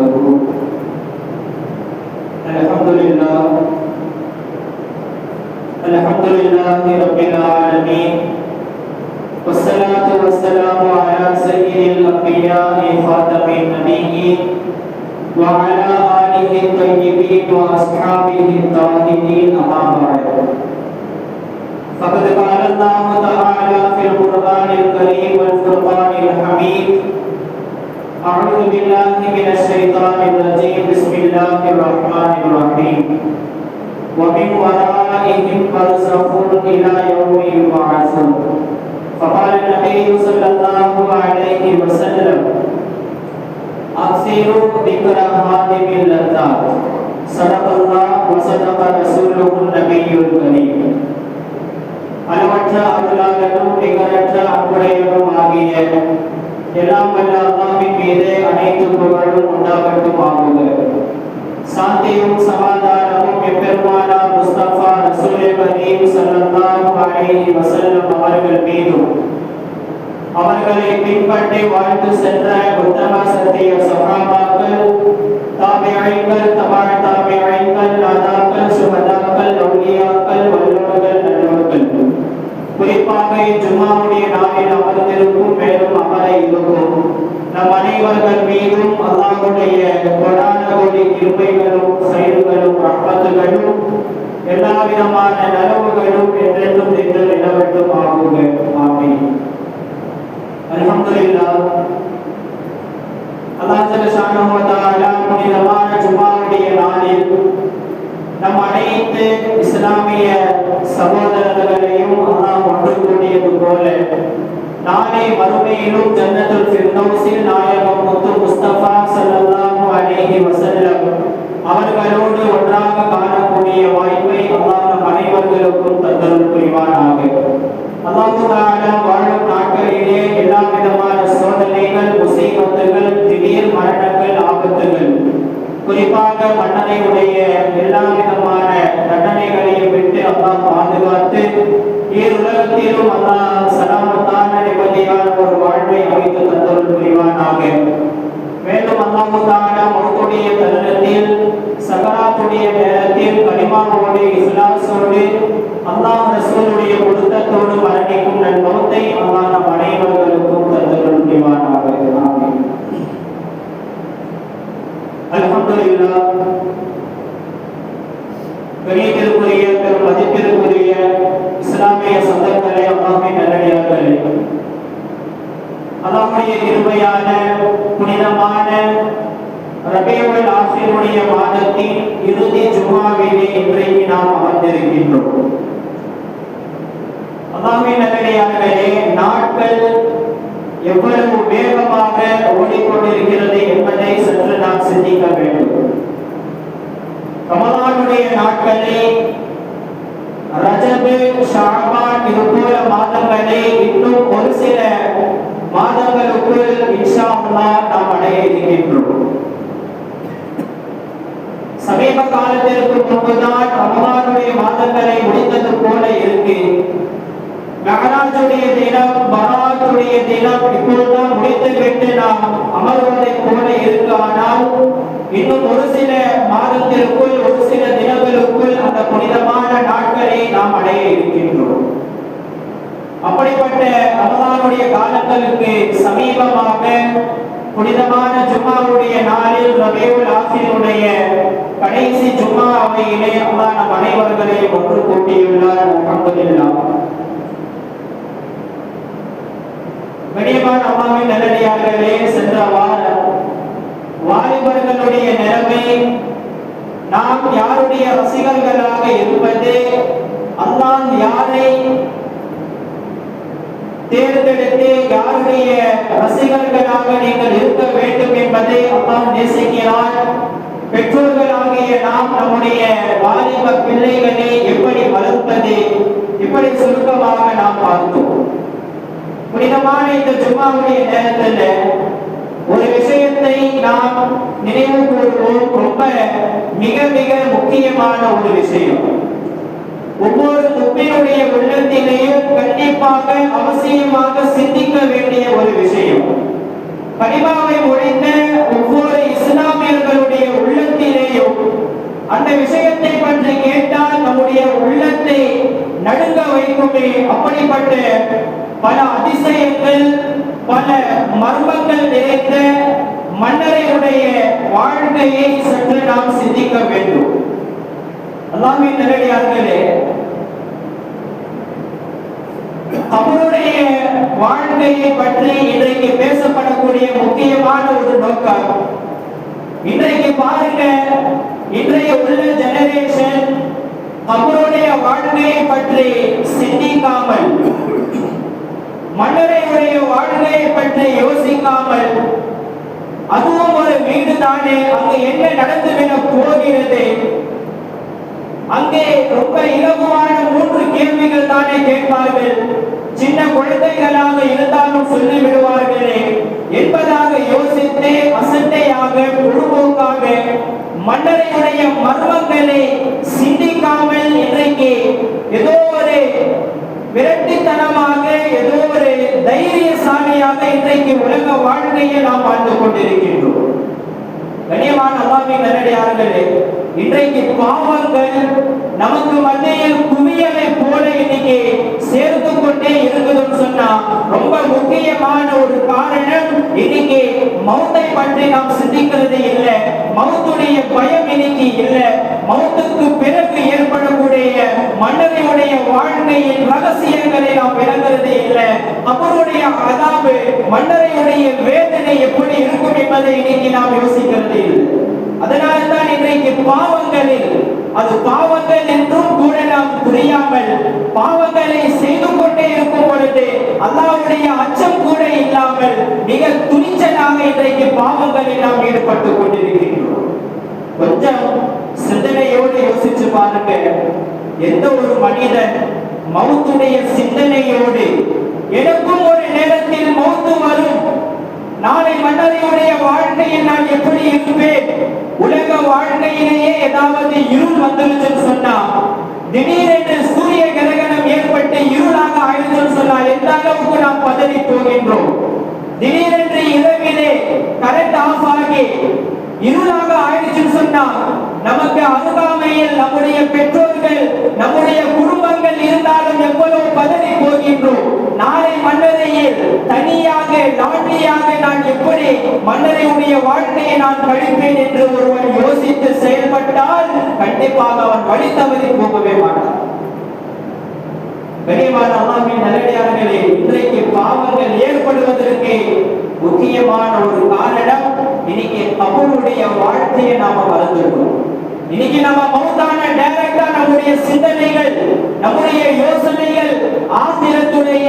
نحمده الحمد لله رب العالمين والصلاة والسلام على سيد الأنبياء خاتم النبيين وعلى آله الطيبين وأصحابه الطاهرين أما بعد فقد قال الله تعالى في القرآن الكريم والفرقان الحميد أعوذ بالله من الشيطان الرجيم بسم الله الرحمن الرحيم ومن ورائهم برزخ إلى يوم يبعثون فقال النبي صلى الله عليه وسلم أكثروا ذكر هادم اللذات صدق الله وصدق رسوله النبي الكريم அளவற்ற அருளாளனும் நிகரற்ற அன்புடையவனும் ஆகிய எல்லாம் வல்ல அல்லாஹ்வின் மீது அனைத்து புகழும் உண்டாகட்டும் ஆகுக. சாந்தியும் சமாதானமும் எம்பெருமானார் முஸ்தபா ரசூலே கரீம் ஸல்லல்லாஹு அலைஹி வஸல்லம் அவர்கள் மீதும் அவர்களை பின்பற்றி வாழ்ந்து சென்ற உத்தம சத்திய சஹாபாக்கள், தாபிஈன்கள், தபஅ தாபிஈன்கள், நாதாக்கள், சுஹதாக்கள், அவுலியாக்கள், வல்லோர்கள், நல்லோர்கள், குறிப்பாக ஜும்மாவுடைய நாளில் அமர்ந்திருக்கும் மேலும் அமர இருக்கும் நம் அனைவர்கள் மீதும் அல்லாஹ்வுடைய கொடான கோடி கிருபைகளும் சைறுகளும் ரஹ்மத்துகளும் எல்லா விதமான நலவுகளும் என்றென்றும் நின்று நிலவட்டும் ஆகுக. ஆமீன். அல்ஹம்துலில்லாஹ். அல்லாஹ் ஜல்லஷானஹு வ தஆலா புனிதமான ஜும்மாவுடைய நாளில் நம் அனைத்து இஸ்லாமிய சகோதரர்களையும் அல்லாஹ் ஒன்று கூடியது போல நாளை மறுமையிலும் ஜன்னத்துல் ஃபிர்தௌஸில் நாயகம் முத்து முஸ்தபா ஸல்லல்லாஹு அலைஹி வஸல்லம் அவர்களோடு ஒன்றாக காணக்கூடிய வாய்ப்பை அல்லாஹ் நம் அனைவர்களுக்கும் தந்தருள் புரிவானாக. அல்லாஹ் தஆலா வாழும் நாட்களிலே எல்லா விதமான சோதனைகள், முசீபத்துகள், திடீர் மரணங்கள், ஆபத்துகள், குறிப்பாக மன்னரையுடைய எல்லா விதமான தண்டனைகளையும் விட்டு அல்லாஹ் பாதுகாத்து உலகத்திலும் அல்லாஹ் சலாமத்தான நிம்மதியான ஒரு வாழ்வை அமைத்து தந்தருள் புரிவானாக. மேலும் அல்லாஹ் தஆலா மௌத்துடைய தருணத்தில், சகராத்துடைய நேரத்தில் கலிமாவோடு இஸ்லாஸோடு அல்லாஹ் ரசூலுடைய பொருத்தத்தோடு மரணிக்கும் நன்மௌத்தை அல்லாஹ் நம் அனைவர்களுக்கும் தந்தருள் புரிவானாக. ஆமீன். அல்ஹம்துலில்லாஹ். கணியத்திற்குரிய பெரும் மதிப்பிற்குரிய இஸ்லாமிய சொந்தங்களே, அல்லாஹ்வின் நல்லடியார்களே, அல்லாஹ்வுடைய கிருபையான புனிதமான ரபீஉல் ஆஹிருடைய மாதத்தின் இறுதி ஜும்ஆவிலே இன்றைக்கு நாம் அமர்ந்திருக்கின்றோம். அல்லாஹ்வின் நல்லடியார்களே, நாட்கள் எவ்வளவு வேகமாக ஓடிக்கொண்டிருக்கிறது என்பதை சற்று நாம் சிந்திக்க வேண்டும். ரமலானுடைய நாட்களை, ரஜப், ஷஅபான் இதுபோல மாதங்களை இன்னும் ஒரு சில மாதங்களுக்குள் இன்ஷா அல்லாஹ் நாம் அடைய இருக்கின்றோம். சமீப காலத்திற்கு முன்புதான் ரமலானுடைய மாதங்களை முடித்தது போல இருக்கு. மெஹராஜுடைய தினம், பராத்துடைய தினம் இப்போதுதான் முடித்துவிட்டு நாம் அமர்வதை போல இருக்கு. ஆனால் இன்னும் ஒரு சில மாதத்திற்குள், ஒரு சில தினங்களுக்குள் அந்த புனிதமான நாட்களை நாம் அடைய இருக்கின்றோம். அப்படிப்பட்ட ரமலானுடைய காலங்களுக்கு சமீபமாக புனிதமான ஜும்மாவுடைய நாளில் ரபீஉல் ஆஹிருடைய கடைசி ஜும்மாவிலே அல்லாஹ் நம் அனைவர்களையும் ஒன்று கூட்டியுள்ளார். அல்ஹம்துலில்லாஹ். கண்ணியமான அல்லாஹ்வின் நல்லடியார்களே, சென்ற வாரம் வாலிபர்களுடைய நிலைமை, நாம் யாருடைய ரசிகர்களாக இருப்பது, அல்லாஹ் யாரை தேர்ந்தெடுத்து யாருடைய ரசிகர்களாக நீங்கள் இருக்க வேண்டும் என்பதை அல்லாஹ் நேசிக்கிறார். பெற்றோர்களாகிய நாம் நம்முடைய வாலிப பிள்ளைகளை எப்படி வளர்ப்பது, இப்படி சுருக்கமாக நாம் பார்த்தோம். புனிதமான இந்த ஜும்மாவுடைய நேரத்தில் ஒரு விஷயத்தை நாம் நினைவு கூறுவோம். ரொம்ப மிக மிக முக்கியமான ஒரு விஷயம். ஒவ்வொரு முக்மீனுடைய உள்ளத்திலேயும் கண்டிப்பாக அவசியமாக சிந்திக்க வேண்டிய ஒரு விஷயம். கலிமாவை ஒழித்த ஒவ்வொரு இஸ்லாமிய இஸ்லாமியர்களுடைய உள்ளத்திலேயும் அந்த விஷயத்தை பற்றி கேட்டால் நம்முடைய உள்ளத்தை நடுங்க வைக்குமே. அப்படிப்பட்ட பல அதிசயங்கள், பல மர்மங்கள் நிறைந்த மன்னரையுடைய வாழ்க்கையை சற்று நாம் சிந்திக்க வேண்டும். அல்லாஹ்வின் நல்லடியார்களே, அவருடைய வாழ்க்கையை பற்றி இன்றைக்கு பேசப்படக்கூடிய முக்கியமான ஒரு நோக்கம், இன்றைக்கு பாருங்க, இன்றைய உள்ள ஜெனரேஷன் அவருடைய வாழ்க்கையை பற்றி சிந்திக்காமல், மன்னரையுடைய வாழ்க்கையை பற்றி யோசிக்காமல், அதுவும் ஒரு வீடு தானே, அங்கு என்ன நடந்துவிட போகிறது, அங்கே ரொம்ப இலகுவான 3 கேள்விகள் தானே கேட்பார்கள், சின்ன குழந்தைகளாக இருந்தாலும் சொல்லி விடுவார்களே என்பதாக யோசித்து அசட்டையாக பொழுதுபோக்காக மன்னரையுடைய மர்மங்களை சிந்திக்காமல் இன்றைக்கு ஏதோ ஒரு விரட்டித்தனமாக, ஏதோ ஒரு தைரியசாலியாக இன்றைக்கு உலக வாழ்க்கையை நாம் வாழ்ந்து கொண்டிருக்கின்றோம். கண்ணியமான அல்லாஹ்வின் நல்லடியார்களே, இன்றைக்கு பாவங்கள் நமக்கு மத்தியில் குவியலை போல இன்னைக்கு சேர்த்து கொண்டே இருக்குதுன்னு சொன்னா ரொம்ப முக்கியமான ஒரு காரணம், இன்னைக்கு மௌத்தை பற்றி நாம் சிந்திக்கிறது இல்லை, மௌத்துடைய பயம் இன்னைக்கு இல்லை, மௌத்துக்கு பிறகு ஏற்படக்கூடிய மன்னரையுடைய வாழ்க்கையின் ரகசியங்களை நாம் விளங்குறது இல்லை, அவருடைய அதாபு, மன்னரையுடைய வேதனை எப்படி இருக்கும் என்பதை இன்னைக்கு நாம் யோசிக்கிறது இல்லை. அதனால்தான் இன்றைக்கு பாவங்களில், அது பாவங்கள் என்றும் கூட நாம் புரியாமல் பாவங்களை செய்து கொண்டே இருக்கும் பொழுது அல்லாஹ்வுடைய அச்சம் கூட இல்லாமல் மிக துணிச்சலாக இன்றைக்கு பாவங்களில் நாம் ஈடுபட்டுக் கொண்டிருக்கின்றோம். கொஞ்சம் சிந்தனையோடு யோசிச்சு பாருங்க, எந்த ஒரு மனிதன் மௌத்துடைய சிந்தனையோடு எனக்கும் ஒரு நேரத்தில் மௌத்து வரும், நாளை மன்னரையுடைய வாழ்க்கையில் நான் எப்படி இருப்பேன், உலக வாழ்க்கையிலேயே ஏதாவது இருள் வந்துருச்சுன்னு சொன்னா, திடீரென்று சூரிய கிரகணம் ஏற்பட்டு இருளாக ஆயிடுச்சுன்னு சொன்னா எந்த அளவுக்கு நாம் பதறி போகின்றோம். திடீரென்று இரவிலே கரண்ட் ஆஃப் ஆகி இருளாக ஆயிடுச்சுன்னு சொன்னா நமக்கு அருகாமையில் நம்முடைய பெற்றோர்கள், நம்முடைய குடும்பங்கள் இருந்தாலும் எவ்வளவு பதறி போகின்றோம். நாளை மன்னரையில் தனியாக லாட்டியாக நான் எப்படி மன்னரையுடைய வாழ்க்கையை நான் கழிப்பேன் என்று ஒருவன் யோசித்து செயல்பட்டால் கண்டிப்பாக அவன் வழி தவறி போகவே மாட்டான். கனிவான அல்லாஹ்வின் நல்லடியார்களே, இன்றைக்கு பாவங்கள் ஏற்படுவதற்கு முக்கியமான ஒரு காரணம், இன்னைக்கு கபருடைய வாழ்க்கையை நாம மறந்துட்டோம். இன்னைக்கு நம்ம மௌத்தான டைரக்டா நம்முடைய சிந்தனைகள், நம்முடைய யோசனைகள் ஆசிரத்துடைய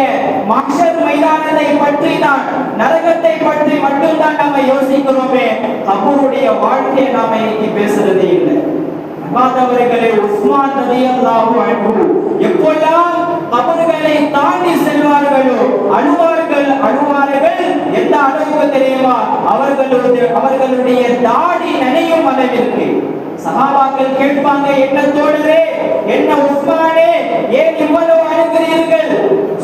மஹ்ஷர் மைதானத்தை பற்றி தான், நரகத்தை பற்றி மட்டும்தான் நம்ம யோசிக்கிறோமே, கபருடைய வாழ்க்கையை நாம இன்னைக்கு பேசுறதே இல்லை. அன்பார்ந்தவர்களே, உஸ்மான் ரலியல்லாஹு அன்ஹு எப்போல்லாம் கபர்களை தாண்டி செல்வார்களோ அழுவார்கள். எந்த அளவுக்கு தெரியுமா, அவர்களுடைய தாடி நனையும் அளவிற்கு. சஹாபாக்கள் கேட்பாங்க, என்ன தோழரே, என்ன உஸ்மானே, ஏன் இவ்வளவு அழுகிறீர்கள்?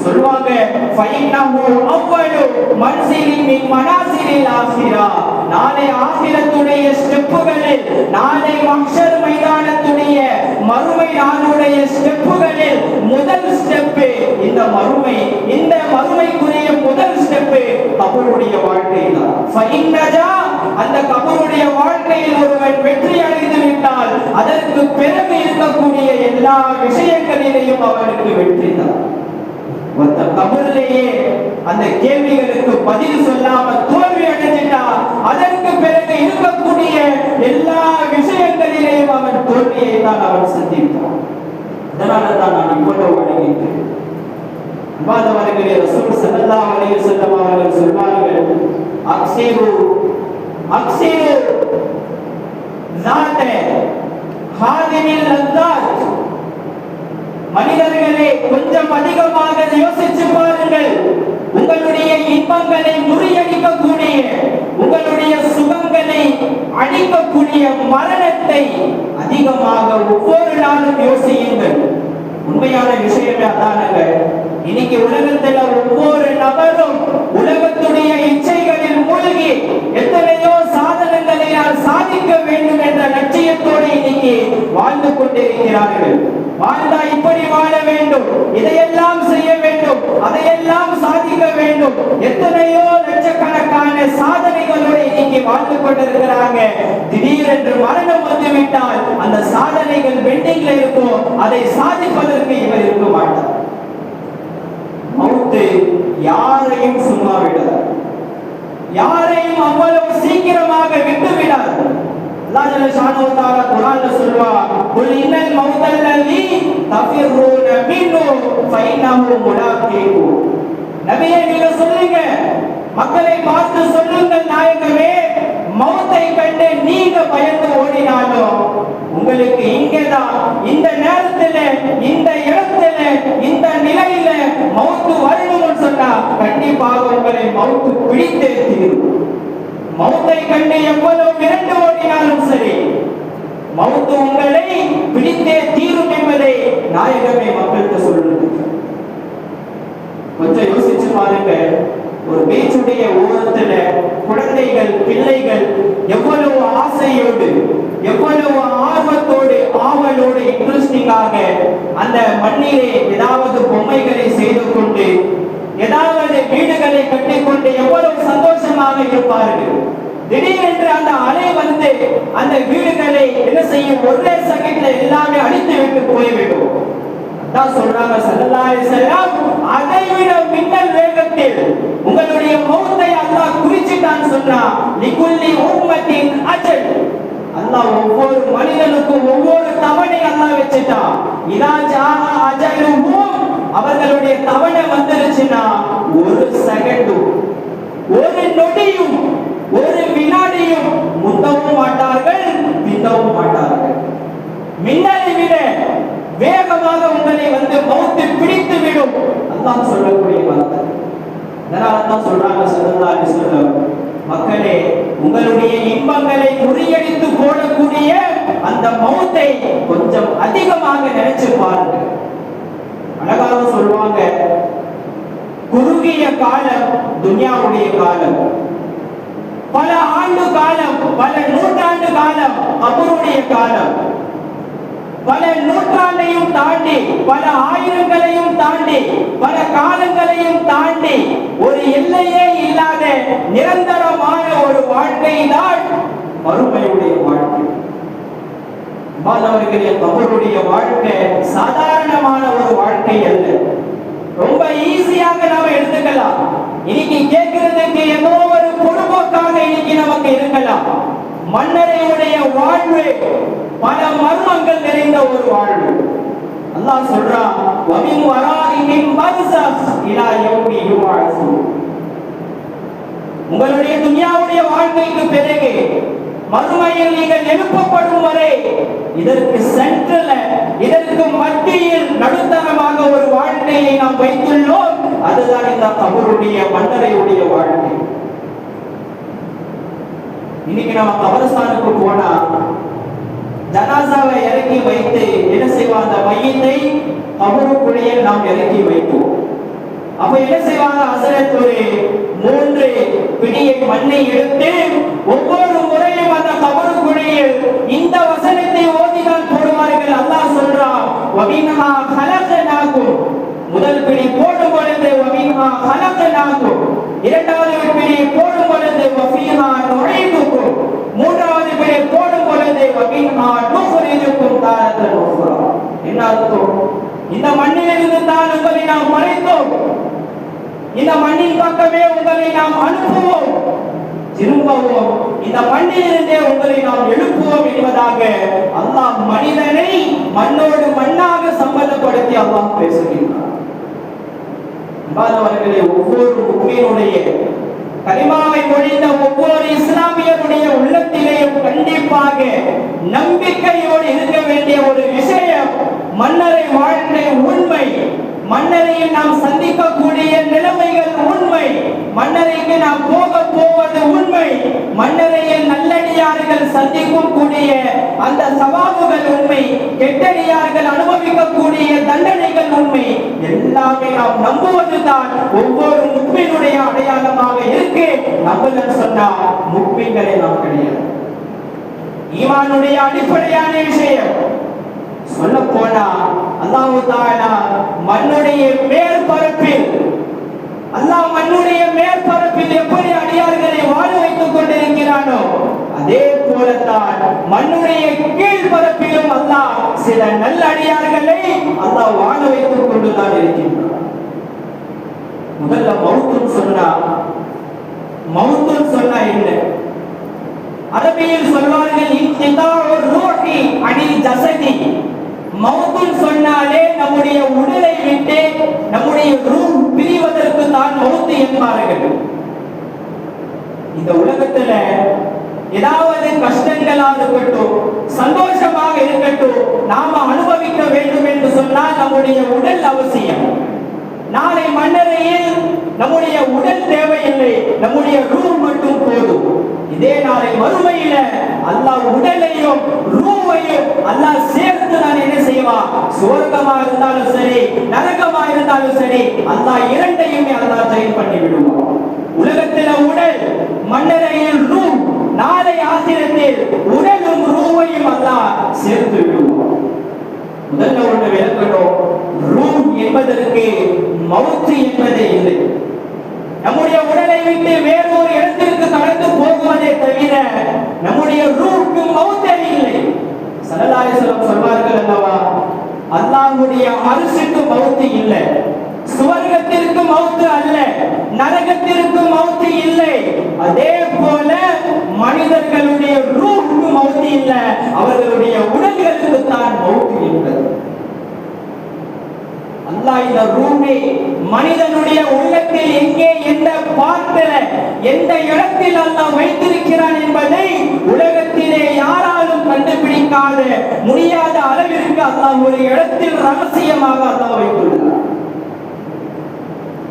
சொல்வாங்க, ஃபைன்னஹு அவ்வலு மன்சிலின் மின் மனாசிலில் ஆখিরা. நாளை ஆখিরাத்துடைய ஸ்டெப்புகளில், நாளை மஹ்ஷர் மைதானத்துடைய மறுமை நாளுடைய ஸ்டெப்புகளில் முதல் ஸ்டெப் இந்த மறுமை, இந்த மறுமைக்குரிய முதல் ஸ்டெப் கபருடைய வாழ்க்கை தான். ஃபைன்னஜா, அந்த கபருடைய வாழ்க்கையில் ஒருவன் வெற்றி அடைந்து விட்டால் அதற்கு பிறகு இருக்கக்கூடிய எல்லா விஷயங்களிலேயும் அவனுக்கு வெற்றி தான். ஒருத்த கபரிலேயே அந்த கேள்விகளுக்கு பதில் சொல்லாம தோல்வி அடைஞ்சிட்டா அதற்கு பிறகு இருக்கக்கூடிய எல்லா விஷயங்களிலேயும் அவன் தோல்வியை தான் அவன் சந்திப்பான். அதனாலதான் நான் இவ்வளவு வணங்குகிறேன். அன்பார்ந்தவர்களே, ரசூல் ஸல்லல்லாஹு அலைஹி வஸல்லம் அவர்கள் சொல்வார்கள், அக்ஸிரு ஸாத ஹாதிமில் லத்தாத். மனிதர்களே, கொஞ்சம் அதிகமாக யோசிச்சு பாருங்கள். உங்களுடைய இன்பங்களை முறியடிக்கக்கூடிய, உங்களுடைய சுகங்களை அழிக்கக்கூடிய மரணத்தை அதிகமாக ஒவ்வொரு நாளும் யோசியுங்கள். உண்மையான விஷயமே அதானுங்க. இன்னைக்கு உலகத்துல ஒவ்வொரு நபரும் உலகத்துடைய இச்சைகளில் மூழ்கி எத்தனையோ சாதனங்களை சாதி கொண்டிருக்கிறார்கள். வாழ்ந்தா இப்படி வாழ வேண்டும், இதையெல்லாம் செய்ய வேண்டும், அதையெல்லாம் சாதிக்க வேண்டும், எத்தனையோ லட்சக்கணக்கான சாதனைகளோடு இன்னைக்கு வாழ்ந்து கொண்டிருக்கிறாங்க. திடீரென்று மரணம் வந்துவிட்டால் அந்த சாதனைகள் பெண்டிங்ல இருக்கும், அதை சாதிப்பதற்கு இவர் இருக்க மாட்டார். மௌத்து யாரையும் சும்மா விடாது, யாரையும் அவ்வளவு சீக்கிரமாக விட்டு விடாது. அல்லாஹ் ஜல்ல ஷானஹு வ தஆலா குர்ஆன்ல சொல்வார், குல் இன்னல் மௌத்தல்லதி தஃபிரூன மின்ஹு ஃபஇன்னஹு முலாக்கீஹு. நபியே நீங்க சொல்லுங்க, மக்களை பார்த்து சொல்லுங்கள் நாயகமே, மௌத்தை கண்டு நீங்க பயந்து ஓடினாலும் உங்களுக்கு இங்கேதான், இந்த நேரத்தில், இந்த இடத்துல, இந்த நிலையில மௌத்து வரணும்னு சொன்னா கண்டிப்பாக உங்களை மௌத்து பிடித்தே தீரும். மௌத்தை கண்டு எவ்வளவு விரண்டு ஓடினாலும் சரி, மௌத்து உங்களை பிடித்தே தீரும் என்பதை நாயகமே மக்களுக்கு சொல்லுது. கொஞ்சம் யோசிச்சு பாருங்க, ஒரு பீச்சுடைய ஓரத்துல குழந்தைகள், பிள்ளைகள் எவ்வளவு ஆசையோடு, எவ்வளவு ஆர்வத்தோடு, ஆவலோடு, இன்ட்ரெஸ்டிங்காக அந்த மண்ணிலே ஏதாவது பொம்மைகளை செய்து கொண்டு, ஏதாவது வீடுகளை கட்டிக்கொண்டு எவ்வளவு சந்தோஷமாக இருப்பார்கள். திடீரென்று அந்த அலை வந்து அந்த வீடுகளை என்ன செய்யும், ஒரே செகண்ட்ல எல்லாமே அழித்து விட்டு போய்விடும். அதான் சொல்றாங்க ஸல்லல்லாஹு அலைஹி வஸல்லம், அதைவிட மின்னல் வேகத்தில் உங்களுடைய மௌத்தை அல்லாஹ் குறிச்சிட்டான்னு சொன்னா, லிகுல்லி உம்மத்தின் அஜல். அல்லாஹ் ஒவ்வொரு மனிதனுக்கும் ஒவ்வொரு தவணை அல்லாஹ் வச்சிட்டான். இதா ஜாஅ அஜலுஹும், அவர்களுடைய தவணை வந்துருச்சுன்னா ஒரு செகண்டும், ஒரு நொடியும், ஒரு வினாடியும் முந்தவும் மாட்டார்கள், பிந்தவும் மாட்டார்கள். மின்னலை விட வேகமாக உங்களை வந்து மௌத்து பிடித்து விடும். அல்லாஹ் சொல்லக்கூடிய வார்த்தை. அதனால தான் சொல்றாங்க ஸல்லல்லாஹு அலைஹி வஸல்லம், மக்களே உங்களுடைய இன்பங்களை முறியடித்து போடக்கூடிய அந்த மௌத்தை கொஞ்சம் அதிகமாக நினைச்சு பாருங்க. அழகாக சொல்லுவாங்க, குறுகிய காலம் துன்யாவுடைய காலம், பல ஆண்டு காலம், பல நூற்றாண்டு காலம் கபருடைய காலம். பல நூற்றாண்டையும் தாண்டி, பல ஆயிரங்களையும் தாண்டி, பல காலங்களையும் தாண்டி ஒரு எல்லையே இல்லாத நிரந்தரமான ஒரு வாழ்க்கை தான் மறுமையுடைய வாழ்க்கை. மாணவர்களே, கபருடைய வாழ்க்கை சாதாரணமான ஒரு வாழ்க்கை அல்ல. ரொம்ப ஈஸியாக நாம எடுத்துக்கலாம். இன்னைக்கு கேட்கிறதுக்கு ஏதோ ஒரு பொறுப்போக்காக இன்னைக்கு நமக்கு இருக்கலாம். மன்னரையுடைய வாழ்வு பல மர்மங்கள் நிறைந்த ஒரு வாழ்வு. அல்லாஹ் சொல்றான், வமின் வராஇஹிம் பர்ஸஹ் இலா யௌமி யுபஅஸூன். உங்களுடைய துன்யாவுடைய வாழ்க்கைக்கு பிறகு மறுமையில் நீங்கள் எழுப்பப்படும் வரை இதற்கு சென்ட்ரல், இதற்கு மத்தியில் நடுத்தரமாக ஒரு வாழ்க்கையை நாம் வைத்துள்ளோம். அதுதான் இந்த கபருடைய மன்னரையுடைய வாழ்க்கை. இன்னைக்கு நம்ம கபரஸ்தானுக்கு போனா ஜனாசாவை இறக்கி வைத்து என்ன செய்வாங்க, அந்த மையத்தை கபருக்குள்ளே நாம் இறக்கி வைப்போம். அப்ப என்ன செய்வாங்க, ஹஸரத் ஒரு 3 பிடியை மண்ணை எடுத்து ஒவ்வொரு முறையும் அந்த கபருக்குழியில் இந்த வசனத்தை ஓதிதான் போடுவார்கள். அல்லாஹ் சொல்றான், வமின்ஹா கலக்னாகும். முதல் பிடி போடும் பொழுது வமின்ஹா கலக்னாகும், இரண்டாவது பிடி போடும் பொழுது வஃபீஹா நுஈதுக்கும், மூன்றாவது பிடி போடும் பொழுது வமின்ஹா நுஃரிஜுக்கும் தாரத்தன் உஃப்ரா. என்ன அர்த்தம்? இந்த மண்ணிலிருந்து தான் உங்களை நாம் படைத்தோம், இந்த மண்ணின் பக்கமே உங்களை நாம் அனுப்புவோம், திரும்பவும் இந்த மண்ணிலிருந்தே உங்களை நாம் எழுப்புவோம் என்பதாக அல்லாஹ் மனிதனை மண்ணோடு மண்ணாக சம்பந்தப்படுத்தி அல்லாஹ் பேசுகின்றார். அவர்களே, ஒவ்வொரு முஃமினுடைய கலிமாவை மொழிந்த ஒவ்வொரு இஸ்லாமியருடைய உள்ளத்திலேயும் கண்டிப்பாக நம்பிக்கையோடு இருக்க வேண்டிய ஒரு விஷயம், மன்னரை வாழ்க்கை உண்மை, மன்னரையில் நாம் சந்திக்கக்கூடிய நிலைமைகள் உண்மை, மன்னரைக்கு நாம் போவது உண்மை, மன்னரையில் நல்லடியார்கள் சந்திக்கும் கூடிய அந்த சவாபுகள் உண்மை, கெட்டடியார்கள் அனுபவிக்கக்கூடிய தண்டனைகள் உண்மை, எல்லாமே நாம் நம்புவதுதான் ஒவ்வொரு முஃமினுடைய அடையாளமாக இருக்கு. நம்புதல் சொன்னா முஃமின்களே நாம் கிடையாது. ஈமானுடைய அடிப்படையான விஷயம் சொல்ல போனா அல்லாஹ் தஆலா மண்ணுடைய மேற்பரப்பில் எப்படி அடியார்களை வாழ வைத்துக் கொண்டிருக்கிறானோ அதே போலத்தான் மண்ணுடைய கீழ்பரப்பிலும் அல்லாஹ் சில நல்ல அடியார்களை அல்லாஹ் வாழ வைத்துக் கொண்டுதான் இருக்கின்றான். முதல்ல மௌத்துன்னு சொன்னா என்ன? அரபியில் சொல்வார்கள் இன்கிதாஉர் ரூஹி அனில் ஜஸதி. மௌத்துன்னு சொன்னாலே நம்முடைய உடலை விட்டு நம்முடைய ரூஹ் பிரிவதற்கு தான் மௌத்து என்பார்கள். இந்த உலகத்துல ஏதாவது கஷ்டங்களாக இருக்கட்டும், சந்தோஷமாக இருக்கட்டும், நாம அனுபவிக்க வேண்டும் என்று சொன்னால் நம்முடைய உடல் அவசியம். நாளை மன்னரையில் நம்முடைய உடல் தேவையில்லை, நம்முடைய ரூஹ் மட்டும் போதும். இதே நாளை மறுமையில அல்லாஹ் உடலையும் ரூஹையும் அல்லாஹ் சேர்த்து நான் என்ன செய்வான்? சுவர்க்கமா இருந்தாலும் சரி, நரகமா இருந்தாலும் சரி, அல்லாஹ் இரண்டையுமே அல்லாஹ் ஜெயின் பண்ணி விடுவான். உலகத்தில் உடல், மன்னரையில் ரூஹ், நாளை ஆசிரத்தில் உடலும் ரூஹையும் அல்லாஹ் சேர்த்து விடுவான். முதல்ல ஒன்று விளக்கணும், ரூஹ் என்பதற்கு மௌத்து என்பதே இல்லை. நம்முடைய உடலை விட்டு வேறொரு இடத்திற்கு கடந்து போகுவதே தவிர நம்முடைய ரூஹ்க்கு மௌத்தே இல்லை. ஸல்லல்லாஹு அலைஹி வஸல்லம் சொல்வார்கள் அல்லவா, அல்லாஹ்வுடைய அர்ஷுக்கு மௌத்து இல்லை, சுவர்க்கத்திற்கு மௌத்து அல்ல, நரகத்திற்கு மௌத்து இல்லை. அதே போல மனிதர்களுடைய ரூஹ்க்கு மௌத்து இல்லை, அவர்களுடைய உடல்களுக்கு தான் மௌத்து என்பது. அல்லாஹ் இந்த ரூஹை மனிதனுடைய உள்ளத்தில் எங்கே, எந்த பார்ட்டில, எந்த இடத்தில் அல்லாஹ் வைத்திருக்கிறான் என்பதை உலகத்திலே யாராலும் கண்டுபிடிக்காத முடியாத அளவிற்கு அல்லாஹ் ஒரு இடத்தில் ரகசியமாக அல்லாஹ் வைத்துள்ளார்.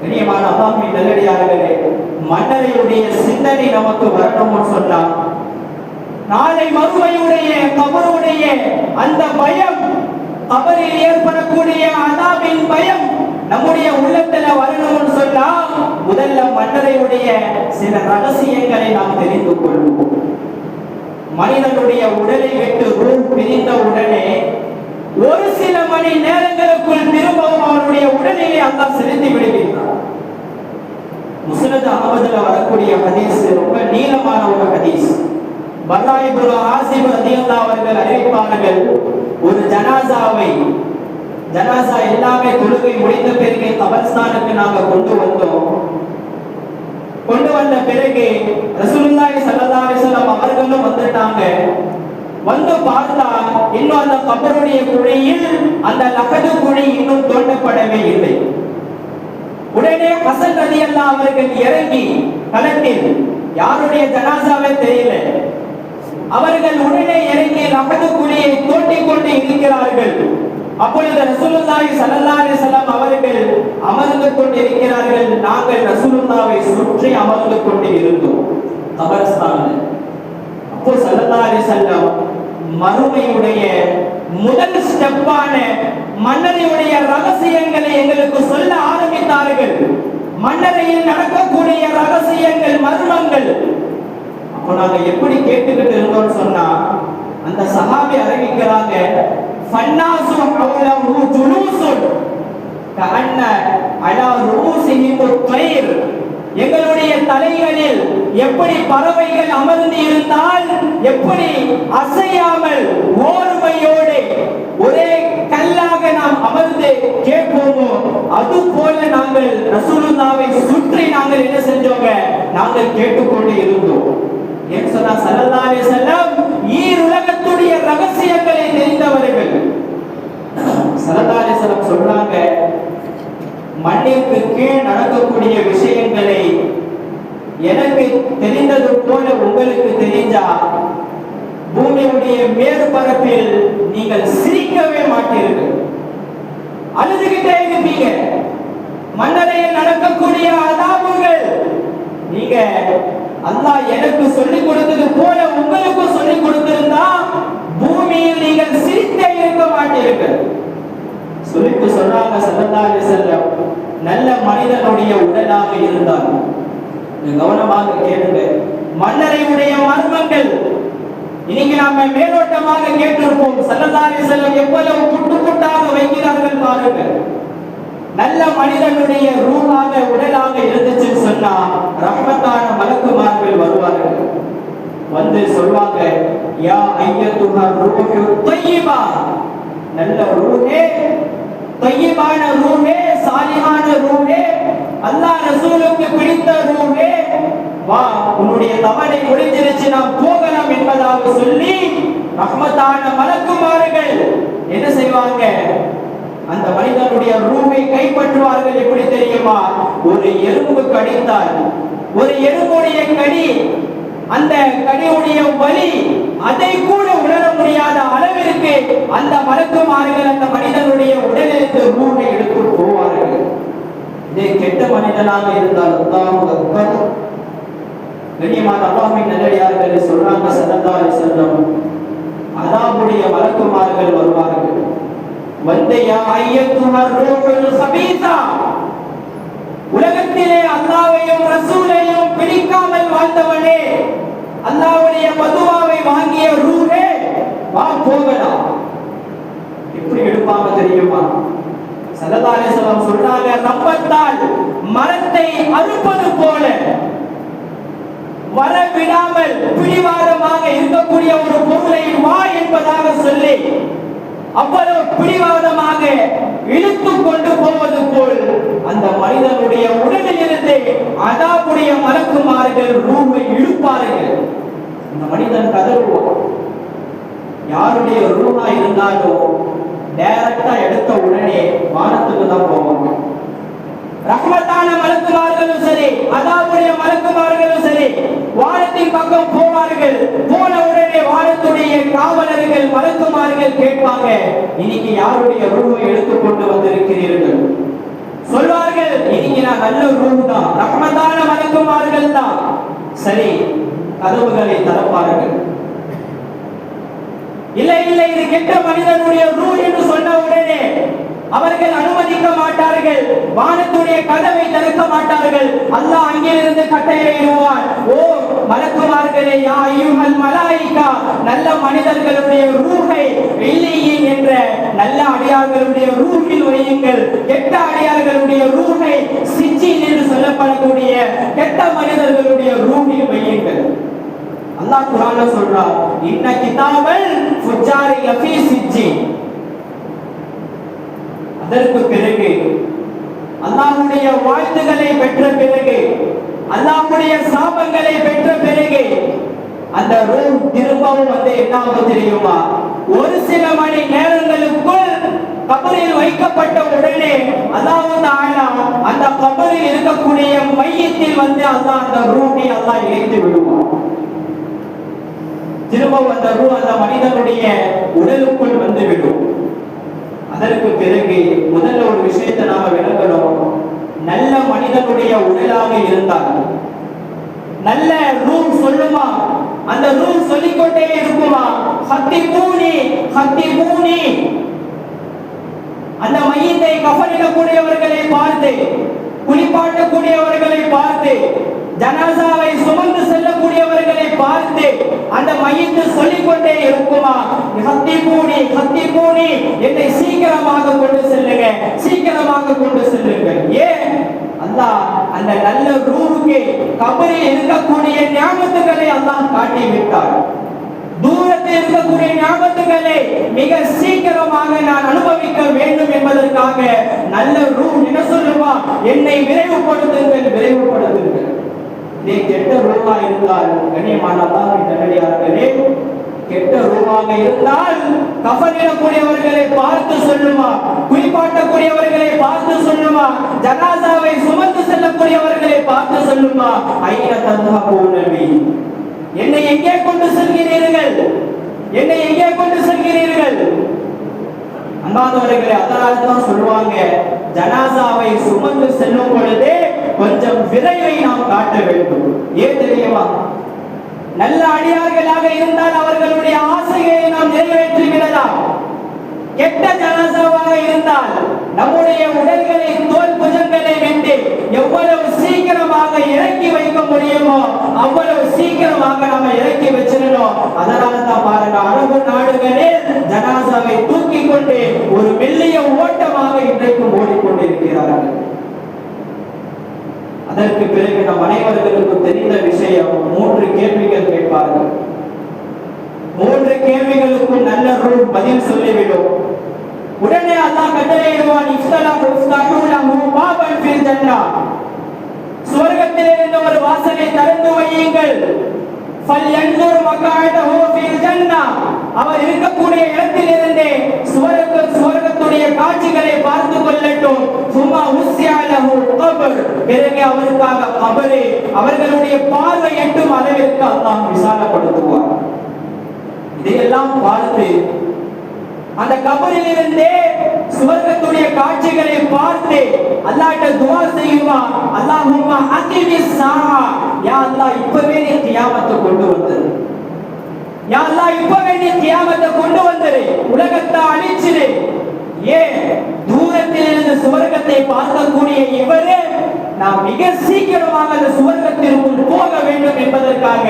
கண்ணியமான அல்லாஹ்வின் நல்லடியார்களே, மன்னரையுடைய சிந்தனை நமக்கு வரணும்னு சொன்னா நாளை மறுமையுடைய கபருடைய அந்த பயம், கபரில் ஏற்படக்கூடிய அதாபின் பயம் நம்முடைய உள்ளத்துல வரணும்னு சொன்னா முதல்ல மன்னரையுடைய சில ரகசியங்களை நாம் தெரிந்து கொள்வோம். மனிதனுடைய உடலை விட்டு ரூஹ் பிரிந்த உடனே ஒரு சில மணி நேரங்களுக்குள் திரும்பவும் அவனுடைய உடலிலே அல்லாஹ் செலுத்தி விடுகின்றான். முஸ்னத் அஹ்மதுல வரக்கூடிய ஹதீஸ் ரொம்ப நீளமான ஒரு ஹதீஸ். பர்ரா இப்னு ஆசிப் ரலியல்லாஹு அவர்கள் அறிவிப்பார்கள், ஒரு ஜனாசா எல்லாமே தொழுகை முடிந்த பிறகு கபர்ஸ்தானுக்கு நாங்க கொண்டு வந்த பிறகு ரசூலுல்லாஹி ஸல்லல்லாஹு அலைஹி வஸல்லம் அவர்களும் வந்துட்டாங்க. வந்து பார்த்தா இன்னும் அந்த கபருடைய குழியில் அந்த லகது குழி இன்னும் தோண்டப்படவே இல்லை. உடனே ஹசன் ரலியல்லாஹு அவர்கள் இறங்கி களத்தில், யாருடைய ஜனாசாவே தெரியல, அவர்கள் உடனே இறங்கி லகது குழியை தோண்டிக் கொண்டு இருக்கிறார்கள். அப்பொழுது ரசூலுல்லாஹி ஸல்லல்லாஹு அலைஹி வஸல்லம் அவர்கள் அமர்ந்து கொண்டிருக்கிறார்கள். நாங்கள் ரசூலுல்லாஹை சுற்றி அமர்ந்து கொண்டு இருந்தோம் கபர்ஸ்தானில். அப்போ ஸல்லல்லாஹு அலைஹி வஸல்லம் மறுமையுடைய முதல் ஸ்டெப்பான மன்னரையுடைய ரகசியங்களை எங்களுக்கு சொல்ல ஆரம்பித்தார்கள். மன்னரையில் நடக்கக்கூடிய ரகசியங்கள், மர்மங்கள். அப்போ நாங்க எப்படி கேட்டுக்கிட்டு இருந்தோம்னு சொன்னா, அந்த சஹாபி அறிவிக்கிறாங்க, ஃபன்னாசு ஹவுலஹு ஜுலூசுன் கஅன்ன அலா ரூஸிஹிம் த்வைர். எங்களுடைய தலைகளில் எப்படி பறவைகள் அமர்ந்து இருந்தால் எப்படி அசையாமல் ஓர்மையோடு ஒரே கல்லாக நாம் அமர்ந்து கேட்போமோ அது போல நாங்கள் ரசூலுல்லாஹை சுற்றி நாங்கள் என்ன செஞ்சோங்க, நாங்கள் கேட்டுக்கொண்டு இருந்தோம். ஏன் சொன்னா ஸல்லல்லாஹு அலைஹி வஸல்லம் ஈருலகத்துடைய ரகசியங்களை தெரிந்தவர்கள். ஸல்லல்லாஹு அலைஹி வஸல்லம் சொல்றாங்க, மண்ணிற்கு கீழ் நடக்கக்கூடிய விஷயங்களை எனக்கு தெரிந்தது போல உங்களுக்கு தெரிஞ்சா பூமியுடைய மேற்பரப்பில் நீங்கள் சிரிக்கவே மாட்டீர்கள், அழுதுகிட்டே இருப்பீங்க. மன்னரையில் நடக்கக்கூடிய அதாபுகள் நீங்க அல்லாஹ் எனக்கு சொல்லிக் கொடுத்தது போல உங்களுக்கு சொல்லிக் கொடுத்திருந்தா பூமியில் நீங்கள் சிரித்தே இருக்க மாட்டீர்கள் சொல்லிட்டு சொல்றாங்க ஸல்லல்லாஹு அலைஹி வஸல்லம். நல்ல மனிதனுடைய உடலாக இருந்தால் கவனமாக கேளுங்க, மன்னரையுடைய மர்மங்கள் இன்னைக்கு நாம மேலோட்டமாக கேட்டிருப்போம், ஸல்லல்லாஹு அலைஹி வஸல்லம் எவ்வளவு குட்டாக வைக்கிறார்கள் பாருங்கள். நல்ல மனிதனுடைய ரூஹாக உடலாக இருந்துச்சுன்னு சொன்னா ரஹ்மத்தான மலக்குமார்கள் வருவார்கள். வந்து சொல்வாங்க, யா அய்யத்துஹா ரூஹு தய்யிபா, நல்ல ரூஹே, தய்யிபான ரூஹே, சாலிஹான ரூஹே, அல்லாஹ் ரசூலுக்கு பிடித்த ரூஹே, வா உன்னுடைய தவணை முடிஞ்சிருச்சு, நாம் போகலாம் என்பதாக சொல்லி ரஹ்மத்தான மலக்குமார்கள் என்ன செய்வாங்க, அந்த மனிதனுடைய ரூஹை கைப்பற்றுவார்கள். எப்படி தெரியுமா? ஒரு எறும்பு கடித்தால், ஒரு எறும்புடைய கடி, அந்த கடியுடைய வலி அதை கூட உணர முடியாத அளவிற்கு அந்த மலக்குமார்கள் அந்த மனிதனுடைய உடலிலிருந்து ரூஹை எடுத்து போவார்கள். இதே கெட்ட மனிதனாக இருந்தால் அல்லாஹு அக்பர், கண்ணியமான அல்லாஹ்வின் நல்லடியார்களே சொல்றாங்க ஸல்லல்லாஹு அலைஹி வஸல்லம், அதாபுடைய மலக்குமார்கள் வருவார்கள். வந்து யா அய்யத்துஹா ரூஹுல் கபீஸா, உலகத்திலே அல்லாஹ்வையும் ரசூலையும் பிடிக்காமல் வாழ்ந்தவனே, அல்லாஹ்வுடைய பதுவாவை வாங்கிய ரூஹே, வா போகலாம். எப்படி எடுப்பாங்க தெரியுமா? ஸல்லல்லாஹு அலைஹி வஸல்லம் சொல்றாங்க, ரப்பத்தால் மரத்தை அறுப்பது போல வர விடாமல் பிடிவாதமாக இருக்கக்கூடிய ஒரு பொருளை வா என்பதாக சொல்லி அவ்வளவு பிடிவாதமாக இழுத்து கொண்டு போவது போல் அந்த மனிதனுடைய உடலில் இருந்து அதாபுடைய மலக்குமார்கள் ரூஹை இழுப்பார்கள். அந்த மனிதன் கதறுவான். யாருடைய ரூஹா இருந்தாலும் டைரக்டா எடுத்த உடனே வானத்துக்கு தான் போவாங்க. ரஹ்மத்தான மலக்குமார்களும் சரி, அதாபுடைய மலக்குமார்களும் சரி, வானத்தின் பக்கம் போவார்கள். போன உடனே வானத்துடைய காவலர்கள் மலக்குமார்கள் கேட்பாங்க, இன்னைக்கு யாருடைய ரூஹை எடுத்துக் கொண்டு வந்திருக்கிறீர்கள்? சொல்வார்கள், இன்னைக்கு நான் நல்ல ரூஹ் தான், ரஹ்மத்தான மலக்குமார்கள் தான். சரி, கதவுகளை திறப்பார்கள். இல்லை இல்லை, இது கெட்ட மனிதனுடைய ரூஹ் என்று சொன்ன உடனே அவர்கள் அனுமதிக்க மாட்டார்கள், வானத்துடைய கதவை திறக்க மாட்டார்கள். அல்லாஹ் அங்கிருந்து கட்டளையிடுவான், ஓ மலக்குமார்களே, யா அய்யுஹல் மலாயிகா, நல்ல மனிதர்களுடைய ரூஹை இல்லையின் என்ற நல்ல அடியார்களுடைய ரூஹில் வையுங்கள், கெட்ட அடியார்களுடைய ரூஹை சிஜ்ஜீன் என்று சொல்லப்படக்கூடிய கெட்ட மனிதர்களுடைய ரூஹில் வையுங்கள். அல்லாஹ் குர்ஆன்ல சொல்றார், இன்ன கிதாபல் ஃபுஜாரி லஃபீ சிஜ்ஜீன். அதற்கு பிறகு அல்லாஹ்வுடைய வாழ்த்துக்களை பெற்ற பிறகு, அல்லாஹ்வுடைய சாபங்களை பெற்ற பிறகு அந்த ரூஹ் திரும்பவும் வந்து என்ன ஆகும் தெரியுமா? ஒரு சில மணி நேரங்களுக்குள் கபரில் வைக்கப்பட்ட உடனே அல்லாஹ் தஆலா அந்த கபரில் இருக்கக்கூடிய மையத்தில் வந்து அல்லாஹ் அந்த ரூஹை அல்லாஹ் இணைத்து விடுவான். திரும்பவும் அந்த ரூஹ் அந்த மனிதனுடைய உடலுக்குள் வந்து விடும். அதற்கு பிறகு முதல்ல ஒரு விஷயத்தை நாம விளங்கணும். நல்ல மனிதனுடைய உடலாக இருந்தால் நல்ல ரூஹ் சொல்லுமா? அந்த ரூஹ் சொல்லிக்கொண்டே இருக்குமா? ஹத்திபூனி ஹத்திபூனி. அந்த மையத்தை கஃனிடக்கூடியவர்களை பார்த்து, குளிப்பாட்டக்கூடியவர்களை பார்த்து, ஜனாசாவை சுமந்து செல்லக்கூடியவர்களை பார்த்து அந்த மையத்தை சொல்லிக்கொண்டே இருக்குமா? ஹத்திபூனி ஹத்திபூனி, என்னை சீக்கிரமாக கொண்டு செல்லுங்க, சீக்கிரமாக கொண்டு செல்லுங்க. ஏன்? அல்லாஹ் அந்த நல்ல ரூஹுக்கு கபரில் இருக்கக்கூடிய ஞாபகங்களை அல்லாஹ் காட்டி விட்டார். தூரத்தில் இருக்கக்கூடிய ஞாபகங்களை மிக சீக்கிரமாக நான் அனுபவிக்க வேண்டும் என்பதற்காக நல்ல ரூஹ் என்ன சொல்லுமா? என்னை விரைவுபடுத்துங்கள், விரைவுபடுத்துங்கள். இதே கெட்ட ரூஹா இருந்தால், கண்ணியமான அல்லாஹ்வின் நல்லடியார்களே, கெட்ட ரூஹாக இருந்தால் கஃனிடக்கூடியவர்களை பார்த்து சொல்லுமா? குளிப்பாட்டக்கூடியவர்களை பார்த்து சொல்லுமா? ஜனாசாவை சுமந்து செல்லக்கூடியவர்களை பார்த்து சொல்லுமா? ஐன தத்ஹபூன பி, என்னை எங்கே கொண்டு செல்கிறீர்கள்? என்னை எங்கே கொண்டு செல்கிறீர்கள்? அன்பானவர்களே, அதனால தான் சொல்லுவாங்க, ஜனாசாவை சுமந்து செல்லும் பொழுதே கொஞ்சம் விரைவை நாம் காட்ட வேண்டும். ஏன் தெரியுமா? நல்ல அடியார்களாக இருந்தால் அவர்களுடைய ஆசையை நாம் நிறைவேற்றுகிறதா? கெட்ட ஜனாசாவாக இருந்தால் நம்முடைய உடல்களை, தோல் புஜங்களை விட்டு எவ்வளவு சீக்கிரமாக இறக்கி வைக்க முடியுமோ முடியுமோ அவ்வளவு சீக்கிரமாக நாம இறக்கி வச்சிடணும். அதனால தான் பாருங்க, அரபு நாடுகளில் ஜனாசாவை தூக்கி கொண்டு ஒரு மெல்லிய ஓட்டமாக இன்றைக்கும் ஓடிக்கொண்டிருக்கிறார்கள். அதற்கு பிறகு நம் அனைவர்களுக்கும் தெரிந்த விஷயம், 3 கேள்விகள் கேட்பார்கள். 3 கேள்விகளுக்கும் நல்ல பதில் சொல்லிவிடும். உடனே அல்லாஹ் கட்டளையிடுவான், சுவர்க்கத்திலிருந்து ஒரு வாசலை திறந்து வையுங்கள். அவர் இருக்கக்கூடிய இடத்திலிருந்தே சுவர்க்கத்துடைய காட்சிகளை பார்த்து கொள்ளட்டும். பிறகு அவருக்காக கபரை அவர்களுடைய பார்வை எட்டும் அளவிற்கு அல்லாஹ் விசாலப்படுத்துவார். இதையெல்லாம் பார்த்து அந்த கபரில் இருந்தே சுவர்க்கத்துடைய காட்சிகளை பார்த்து அல்லாஹ்ட்ட துஆ செய்யுமா, அல்லாஹும்ம அகிமிஸ் ஸாஆ, யா அல்லாஹ் இப்பவே நீ கியாமத்தை கொண்டு வந்துரு, யா அல்லாஹ் இப்பவே நீ கியாமத்தை கொண்டு வந்துரு, உலகத்தை அழிச்சிரு. ஏன் தூரத்தில் இருந்து சுவர்க்கத்தை பார்க்கக்கூடிய இவரே நாம் மிக சீக்கிரமாக அந்த சுவர்க்கத்திற்குள் போக வேண்டும் என்பதற்காக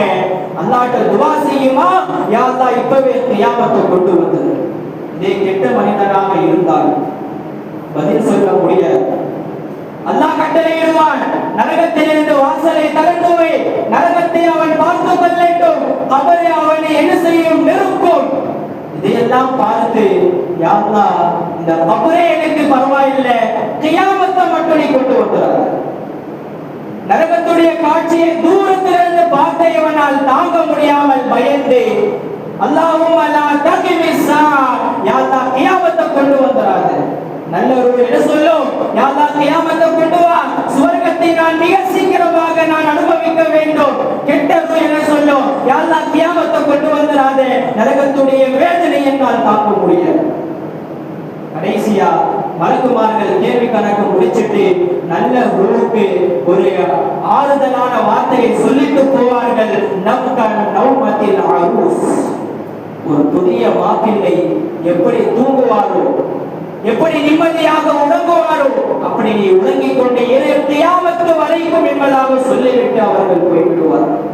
அல்லாஹ்ட்ட துஆ செய்யுமா, யா அல்லாஹ் இப்பவே கியாமத்தை கொண்டு வந்துரு. இதே கெட்ட மனிதனாக இருந்தால் பதில் சொல்ல முடியாது. அல்லாஹ் கட்டளையிடுவான், நரகத்திலிருந்து வாசலை திறந்து வை, நரகத்தை அவன் பார்த்து கொள்ளட்டும், கபரை அவனை என்ன செய்யும், நெருக்கும். இதையெல்லாம் பார்த்து யா அல்லாஹ் இந்த கபரே எனக்கு பரவாயில்லை, கியாமத்தை மட்டும் நீ கொண்டு வந்துறார். நரகத்துடைய காட்சியை தூரத்திலிருந்து பார்த்த இவனால் தாங்க முடியாமல் பயந்து அல்லாஹும்ம லா தகிமிஸ் ஸாஆ, யா அல்லாஹ் கியாமத்தை கொண்டு வந்துறாரு. நல்லவர்கள் என்ன சொல்லும், யா அல்லாஹ் கியாமத்தை கொண்டு வா, சுவர்க்கத்தை நான் மிக சீக்கிரமாக நான் அனுபவிக்க வேண்டும். கெட்டவர்கள் என்ன சொல்லும், யா அல்லாஹ் கியாமத்தை கொண்டு வந்துறாதே, நரகத்துடைய வேதனையை நான் தாங்க முடியாது. கடைசியா மலக்குமார்கள் கேள்வி கணக்கு முடிச்சிட்டு நல்ல ரூஹுக்கு ஒரு ஆறுதலான வார்த்தையை சொல்லிட்டு போவார்கள். நௌமத்தில் அரூஸ், ஒரு புதிய மாப்பிள்ளை எப்படி தூங்குவாரோ, எப்படி நிம்மதியாக உறங்குவாரோ, அப்படி நீ உறங்கிக் கொண்டு கியாமத்து வரைக்கும் என்பதாக சொல்லிவிட்டு அவர்கள் போய்விடுவார்கள்.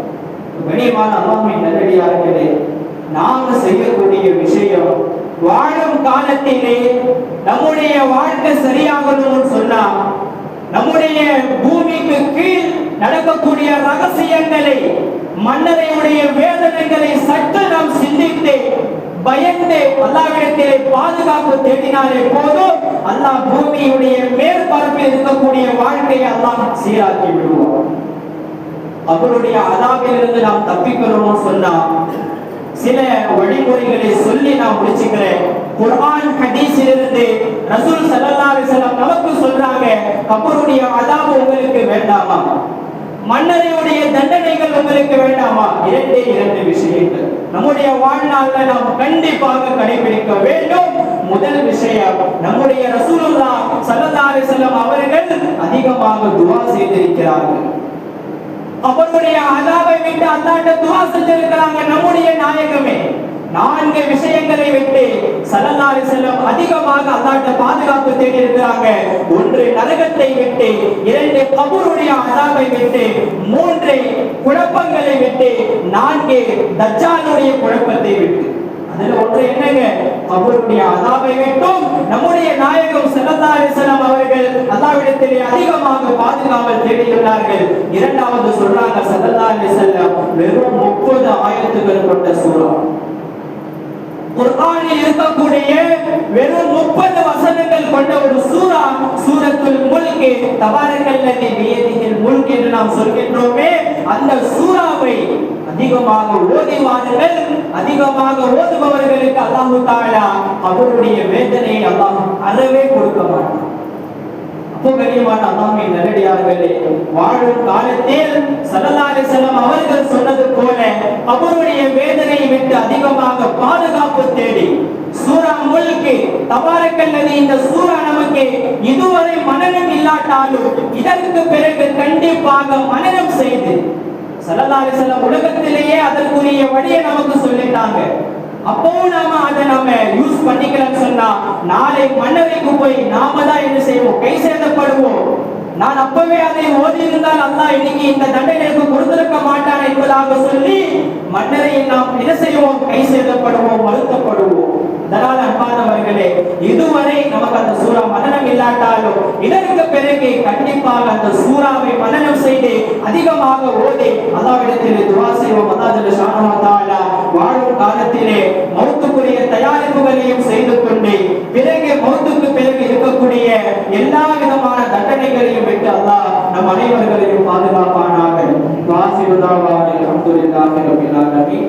கண்ணியமான அல்லாஹ்வின் நல்லடியார்களே, நாம செய்யக்கூடிய விஷயம், வாழும் காலத்திலே நம்முடைய வாழ்க்கை சரியாகணும்னு சொன்னா நம்முடைய பூமிக்கு கீழ் நடக்கக்கூடிய ரகசியங்களை, மன்னரையுடைய வேதனைகளை சற்று நாம் சிந்தித்து பயந்து அல்லாஹ்விடத்திலே பாதுகாப்பு தேடினாலே போதும், அல்லாஹ் பூமியுடைய மேற்பரப்பில் இருக்கக்கூடிய வாழ்க்கையை அல்லாஹ் சீராக்கி விடுவார். அவருடைய அதாபிலிருந்து நாம் தப்பிக்கணும்னு சொன்னா சில வழிமுறைகளை சொல்லி நான் முடிச்சுக்கிறேன். குர்ஆன் ஹதீஸிலிருந்து ரசூல் ஸல்லல்லாஹு அலைஹி வஸல்லம் நமக்கு சொல்றாங்க, கபருடைய அதாபு உங்களுக்கு வேண்டாமா, மன்னரையுடைய தண்டனைகள் உங்களுக்கு வேண்டாமா? இரண்டு விஷயங்கள் நம்முடைய வாழ்நாளில் நாம் கண்டிப்பாக கடைபிடிக்க வேண்டும். முதல் விஷயம், நம்முடைய ரசூலுல்லாஹ் ஸல்லல்லாஹு அலைஹி வஸல்லம் அவர்கள் அதிகமாக துஆ செய்திருக்கிறார்கள். அவருடைய அதாபை விட்டு அல்லாஹ்ட்ட துஆ செஞ்சிருக்கிறாங்க. நம்முடைய நாயகமே 4 விஷயங்களை விட்டு ஸல்லல்லாஹு அலைஹி வஸல்லம் அதிகமாக அல்லாஹ்ட்ட பாதுகாப்பு தேடி இருக்கிறாங்க. 1 நரகத்தை விட்டு, 2 கபருடைய அதாபை விட்டு, 3 குழப்பங்களை விட்டு, 4 தஜ்ஜாலுடைய குழப்பத்தை விட்டு. அதுல ஒன்று என்னங்க, கபருடைய அதாபை விட்டும் நம்முடைய நாயகம் ஸல்லல்லாஹு அலைஹி வஸல்லம் அவர்கள் அல்லாஹ்விடத்திலே அதிகமாக பாதுகாவல் தேடியுள்ளார்கள். இரண்டாவது சொல்றாங்க ஸல்லல்லாஹு அலைஹி வஸல்லம், வெறும் 30 ஆயத்துகள் கொண்ட சூரா, குர்ஆனில் இருக்கக்கூடிய வெறும் 30 வசனங்கள் கொண்ட ஒரு சூரா, சூரத்துல் முல்க், தபாரக்கல்லதி பியதிஹில் முல்க் என்று நாம் சொல்கின்றோமே, அந்த சூராவை அதிகமாக ஓதுவார்கள். அதிகமாக ஓதுபவர்களுக்கு அல்லாஹ் தஆலா அவருடைய வேதனையை அல்லாஹ் அறவே கொடுக்க மாட்டார். அப்போ கண்ணியமான அல்லாஹ்வின் நல்லடியார்களே, வாழும் காலத்தில் ஸல்லல்லாஹு அலைஹி வஸல்லம் அவர்கள் சொன்னது போல அவருடைய வேதனையை விட்டு அதிகமாக பாதுகாப்பு தேடி சூரா முல்க், தபாரக்கல்லதி, இந்த சூரா நமக்கு இதுவரை மனனம் இல்லாட்டாலும் இதற்கு பிறகு கண்டிப்பாக மனனம் செய்து ஸல்லல்லாஹு அலைஹி வஸல்லம் உலகத்திலேயே அதற்குரிய வழியை நமக்கு சொல்லிட்டாங்க. அப்போ நாம யூஸ் பண்ணிக்கலாம்னு சொன்னா நாளை மன்னரைக்கு போய் நாம தான் என்ன செய்வோம், கை சேதப்படுவோம். நான் அப்பவே அதை ஓதி இருந்தால் அல்லாஹ் இன்னைக்கு இந்த தண்டனை எனக்கு கொடுத்திருக்க மாட்டான் என்பதாக சொல்லி மன்னரை நாம் என்ன செய்வோம்? கை செய்தப்படுவோம், வருத்தப்படுவோம். அதனால் அன்பானவர்களே, இதுவரை நமக்கு அந்த சூரா மனனம் இல்லாட்டாலும் இதற்கு பிறகு கண்டிப்பாக அந்த சூறாவை மனனம் செய்து அதிகமாக ஓதி அல்லாஹ்விடத்தில் துஆ செய்வோம். அல்லாஹ் ஜல்ல ஷானஹு வ தஆலா வாழும் காலத்திலே மௌத்துக்குரிய தயாரிப்புகளையும் செய்து கொண்டு பிறகு மௌத்துக்கு பிறகு இருக்கக்கூடிய எல்லா விதமான தண்டனைகளையும் விட்டு அல்லாஹ் நம் அனைவர்களையும் பாதுகாப்பானாக. துஆ செய்வதாக அல்ஹம்துலில்லாஹி ரப்பில் ஆலமீன்.